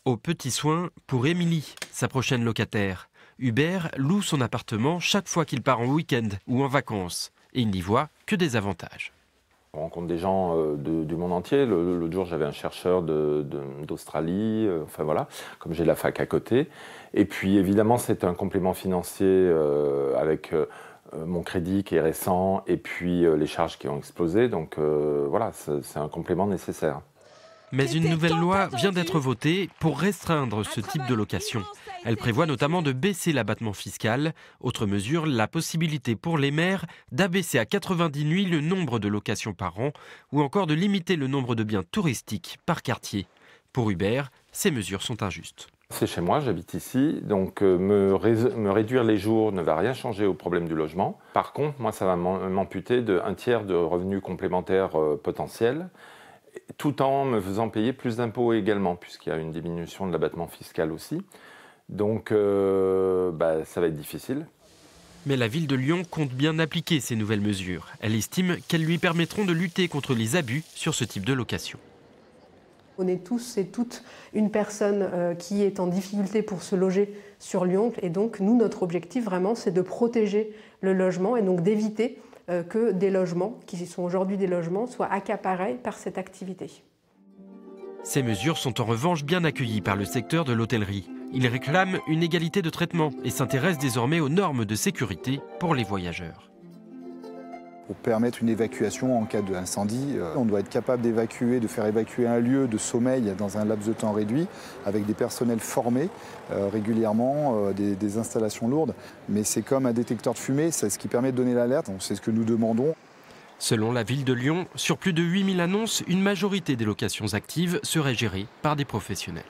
Aux petits soins pour Émilie, sa prochaine locataire. Hubert loue son appartement chaque fois qu'il part en week-end ou en vacances. Et il n'y voit que des avantages. On rencontre des gens du monde entier. L'autre jour, j'avais un chercheur d'Australie, enfin voilà, comme j'ai la fac à côté. Et puis évidemment, c'est un complément financier avec mon crédit qui est récent et puis les charges qui ont explosé. Donc voilà, c'est un complément nécessaire. Mais une nouvelle loi vient d'être votée pour restreindre ce type de location. Elle prévoit notamment de baisser l'abattement fiscal. Autre mesure, la possibilité pour les maires d'abaisser à 90 nuits le nombre de locations par an ou encore de limiter le nombre de biens touristiques par quartier. Pour Hubert, ces mesures sont injustes. C'est chez moi, j'habite ici, donc me réduire les jours ne va rien changer au problème du logement. Par contre, moi, ça va m'amputer d'un tiers de revenus complémentaires potentiels, tout en me faisant payer plus d'impôts également, puisqu'il y a une diminution de l'abattement fiscal aussi. Donc ça va être difficile. Mais la ville de Lyon compte bien appliquer ces nouvelles mesures. Elle estime qu'elles lui permettront de lutter contre les abus sur ce type de location. On est tous et toutes une personne qui est en difficulté pour se loger sur Lyon. Et donc, nous, notre objectif vraiment, c'est de protéger le logement et donc d'éviter que des logements, qui sont aujourd'hui des logements, soient accaparés par cette activité. Ces mesures sont en revanche bien accueillies par le secteur de l'hôtellerie. Il réclame une égalité de traitement et s'intéresse désormais aux normes de sécurité pour les voyageurs. Pour permettre une évacuation en cas d'incendie, on doit être capable d'évacuer, de faire évacuer un lieu de sommeil dans un laps de temps réduit, avec des personnels formés régulièrement, des installations lourdes. Mais c'est comme un détecteur de fumée, c'est ce qui permet de donner l'alerte, c'est ce que nous demandons. Selon la ville de Lyon, sur plus de 8000 annonces, une majorité des locations actives seraient gérées par des professionnels.